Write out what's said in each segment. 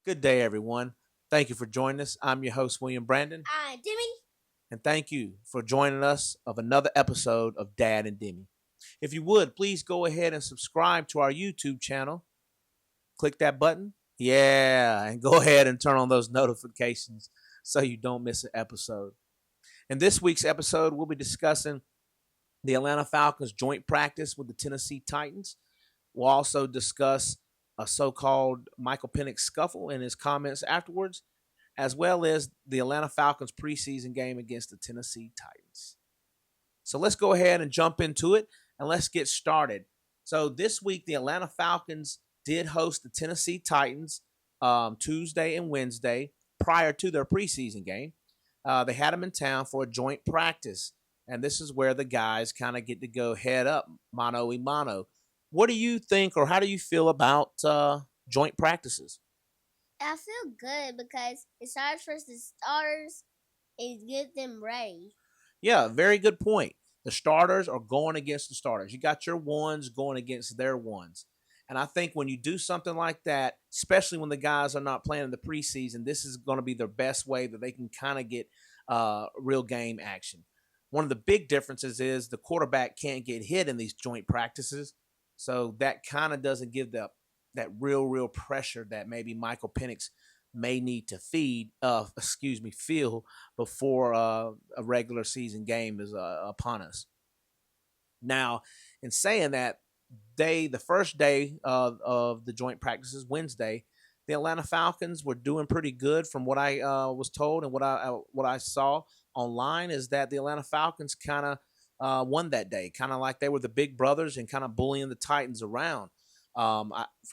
Good day, everyone. Thank you for joining us. I'm your host, William Brandon, Demi. and thank you for joining us of another episode of Dad and Demi. If you would, please go ahead and subscribe to our YouTube channel. Click that button. Yeah, and go ahead and turn on those notifications so you don't miss an episode. In this week's episode, we'll be discussing the Atlanta Falcons joint practice with the Tennessee Titans. We'll also discuss a so-called Michael Penix scuffle and his comments afterwards, as well as the Atlanta Falcons preseason game against the Tennessee Titans. So let's go ahead and jump into it and let's get started. So this week, the Atlanta Falcons did host the Tennessee Titans Tuesday and Wednesday prior to their preseason game. They had them in town for a joint practice, and this is where the guys kind of get to go head up, mano a mano. What do you think, or how do you feel about joint practices? I feel good because it starts for the starters and get them ready. Yeah, very good point. The starters are going against the starters. You got your ones going against their ones. And I think when you do something like that, especially when the guys are not playing in the preseason, this is going to be their best way that they can kind of get real game action. One of the big differences is the quarterback can't get hit in these joint practices. So that kind of doesn't give that real pressure that maybe Michael Penix may need to feel before a regular season game is upon us. Now, in saying that, the first day of the joint practices, Wednesday, the Atlanta Falcons were doing pretty good from what I was told and what I saw online is that the Atlanta Falcons kind of won that day, kind of like they were the big brothers and kind of bullying the Titans around. From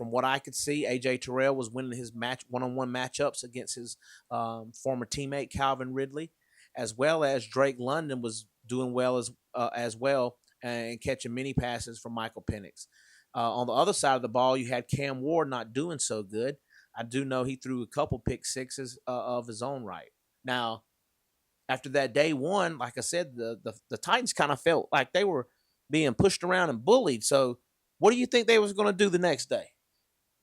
what I could see, AJ Terrell was winning his one-on-one matchups against his former teammate Calvin Ridley, as well as Drake London was doing well as well and catching many passes from Michael Penix. On the other side of the ball, you had Cam Ward not doing so good. I do know he threw a couple pick sixes of his own right. Now, after that day one, like I said, the Titans kind of felt like they were being pushed around and bullied. So, what do you think they was going to do the next day?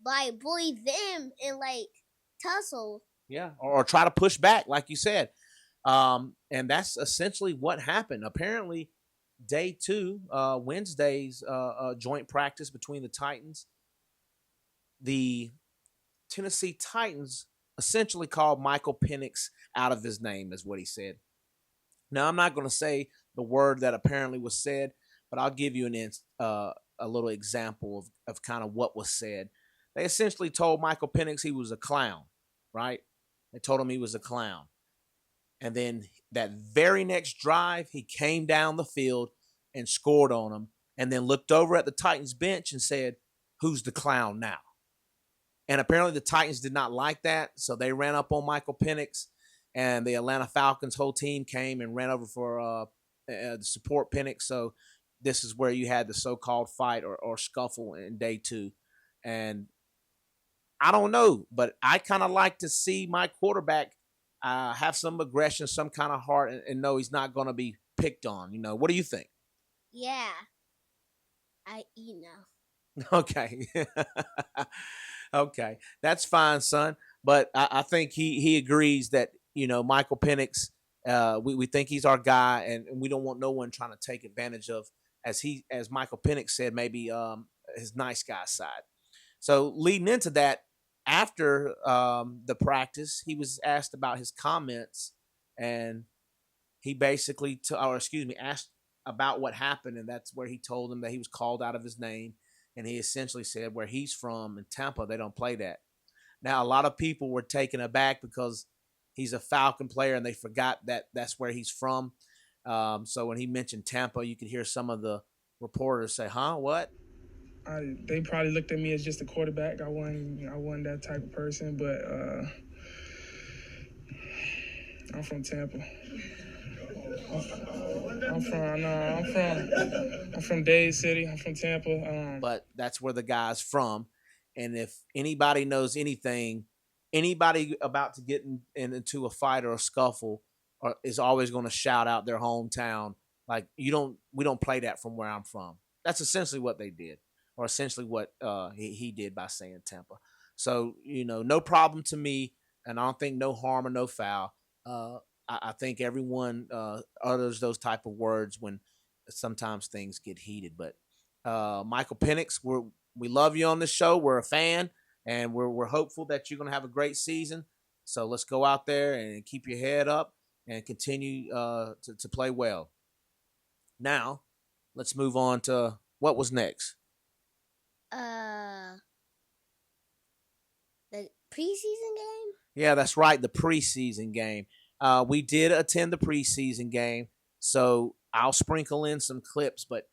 Like bully them and like tussle. Yeah, or try to push back, like you said. And that's essentially what happened. Apparently, day two, Wednesday's joint practice between the Titans, the Tennessee Titans essentially called Michael Penix out of his name, is what he said. Now, I'm not going to say the word that apparently was said, but I'll give you a little example of kind of what was said. They essentially told Michael Penix he was a clown, right? They told him he was a clown. And then that very next drive, he came down the field and scored on him, and then looked over at the Titans bench and said, "Who's the clown now?" And apparently the Titans did not like that, so they ran up on Michael Penix, and the Atlanta Falcons whole team came and ran over for to support Penix. So this is where you had the so-called fight or scuffle in day two. And I don't know, but I kind of like to see my quarterback have some aggression, some kind of heart, and know he's not going to be picked on. What do you think? Yeah, I eat now. Okay. Okay. That's fine, son. But I think he agrees that, Michael Penix, we think he's our guy, and we don't want no one trying to take advantage of, as Michael Penix said, maybe his nice guy side. So leading into that, after the practice, he was asked about his comments, and he basically, asked about what happened, and that's where he told him that he was called out of his name, and he essentially said where he's from in Tampa, they don't play that. Now, a lot of people were taken aback because he's a Falcon player, and they forgot that that's where he's from. So when he mentioned Tampa, you could hear some of the reporters say, "Huh, what?" They probably looked at me as just a quarterback. I wasn't that type of person, but I'm from Tampa. I'm from Dade City. I'm from Tampa. But that's where the guy's from. And if anybody knows anything, anybody about to get into a fight or a scuffle is always going to shout out their hometown. Like, we don't play that from where I'm from. That's essentially what they did, or essentially what he did by saying Tampa. So, no problem to me. And I don't think no harm or no foul. I think everyone utters those type of words when sometimes things get heated. But Michael Penix, we love you on this show. We're a fan, and we're hopeful that you're going to have a great season. So let's go out there and keep your head up and continue to play well. Now, let's move on to what was next. Uh, the preseason game. Yeah, that's right. The preseason game. We did attend the preseason game, so I'll sprinkle in some clips, but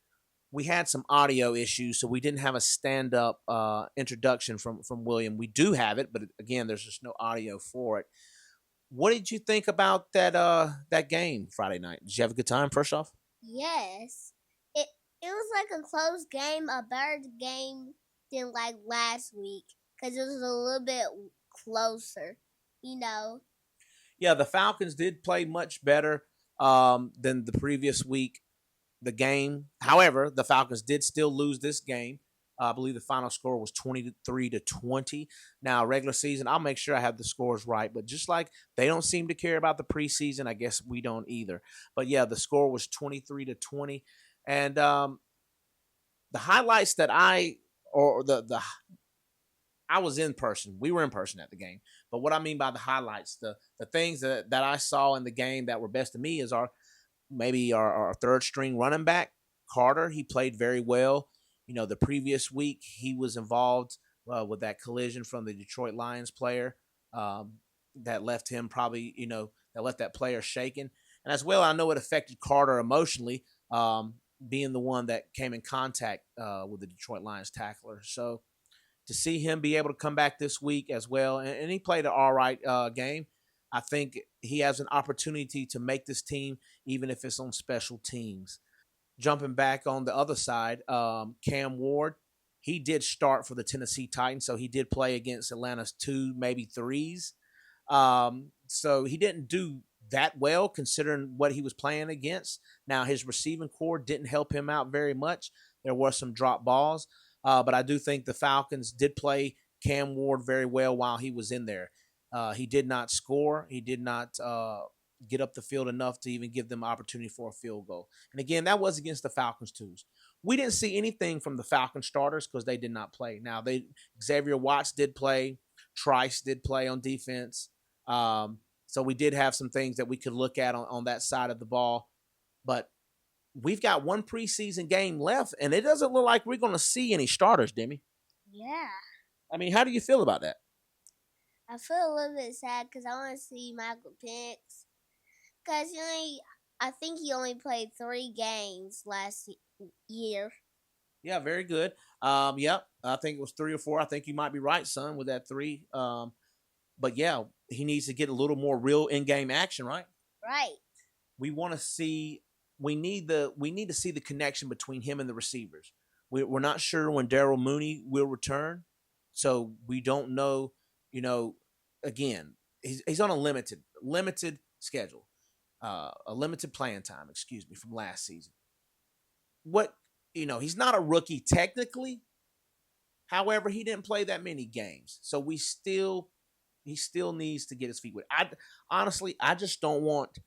we had some audio issues, so we didn't have a stand-up introduction from William. We do have it, but again, there's just no audio for it. What did you think about that game Friday night? Did you have a good time? First off, Yes, it was like a close game, a better game than like last week because it was a little bit closer. You know. yeah, the Falcons did play much better than the previous week. The game, however, the Falcons did still lose this game. I believe the final score was 23-20. Now, regular season, I'll make sure I have the scores right. But just like they don't seem to care about the preseason, I guess we don't either. But yeah, the score was 23-20. And the highlights that I was in person. We were in person at the game. But what I mean by the highlights, the things that I saw in the game that were best to me is our third string running back, Carter. He played very well. The previous week he was involved with that collision from the Detroit Lions player that left him that left that player shaken. And as well, I know it affected Carter emotionally, being the one that came in contact with the Detroit Lions tackler. So to see him be able to come back this week as well, and he played an all right game. I think he has an opportunity to make this team, even if it's on special teams. Jumping back on the other side, Cam Ward, he did start for the Tennessee Titans, so he did play against Atlanta's 2, maybe 3s. So he didn't do that well considering what he was playing against. Now, his receiving core didn't help him out very much. There were some drop balls, but I do think the Falcons did play Cam Ward very well while he was in there. He did not score. He did not get up the field enough to even give them opportunity for a field goal. And again, that was against the Falcons twos. We didn't see anything from the Falcons starters because they did not play. Now, Xavier Watts did play. Trice did play on defense. So we did have some things that we could look at on that side of the ball. But we've got one preseason game left, and it doesn't look like we're going to see any starters, Demi. Yeah. I mean, how do you feel about that? I feel a little bit sad because I want to see Michael Penix. Because I think he only played 3 games last year. Yeah, very good. I think it was 3 or 4. I think you might be right, son, with that 3. But yeah, he needs to get a little more real in-game action, right? Right. We want to see. We need to see the connection between him and the receivers. We're not sure when Darryl Mooney will return, so we don't know. Again, he's on a limited schedule, a limited playing time. Excuse me, from last season. He's not a rookie technically. However, he didn't play that many games, so he still needs to get his feet wet. Honestly, I just don't want,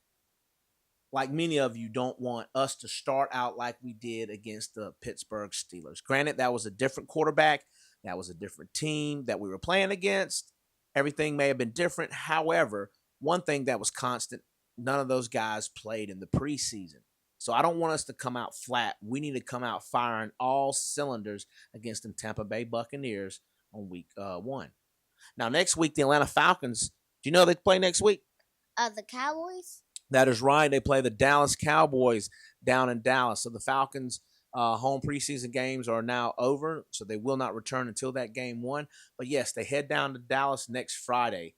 like many of you don't want us to start out like we did against the Pittsburgh Steelers. Granted, that was a different quarterback. That was a different team that we were playing against. Everything may have been different. However, one thing that was constant, none of those guys played in the preseason. So I don't want us to come out flat. We need to come out firing all cylinders against the Tampa Bay Buccaneers on week 1. Now, next week, the Atlanta Falcons, do you know they play next week? The Cowboys? That is right. They play the Dallas Cowboys down in Dallas. So the Falcons' home preseason games are now over, so they will not return until that game 1. But yes, they head down to Dallas next Friday.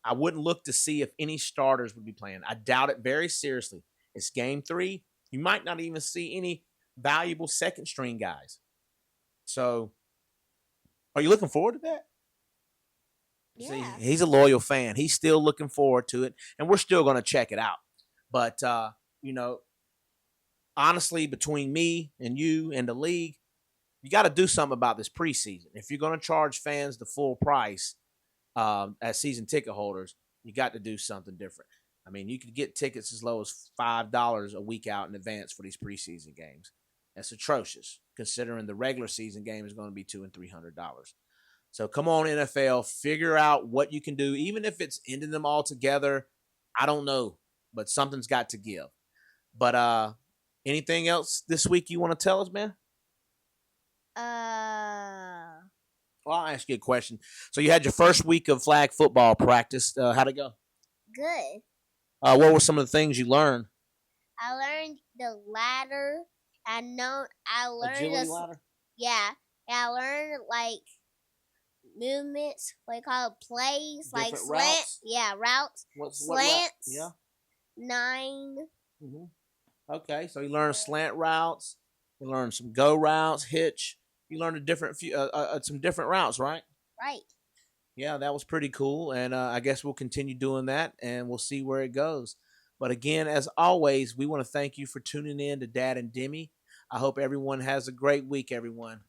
I wouldn't look to see if any starters would be playing. I doubt it very seriously. It's game 3. You might not even see any valuable second-string guys. So, are you looking forward to that? Yeah. See, he's a loyal fan. He's still looking forward to it, and we're still going to check it out. But, honestly, between me and you and the league, you got to do something about this preseason. If you're going to charge fans the full price as season ticket holders, you got to do something different. I mean, you could get tickets as low as $5 a week out in advance for these preseason games. That's atrocious, considering the regular season game is going to be $200 and $300. So come on, NFL, figure out what you can do, even if it's ending them all together. I don't know, but something's got to give. But anything else this week you want to tell us, man? Well, I'll ask you a question. So you had your first week of flag football practice. How'd it go? Good. What were some of the things you learned? I learned the ladder. I learned Agility ladder? Yeah. I learned like movements, what you call it, plays, Different like slant. routes? Yeah, routes. Slants. Yeah. 9. Mm-hmm. Okay, so you learned slant routes. You learned some go routes, hitch. You learned some different routes, right? Right. Yeah, that was pretty cool, and I guess we'll continue doing that, and we'll see where it goes. But again, as always, we want to thank you for tuning in to Dad and Demi. I hope everyone has a great week, everyone.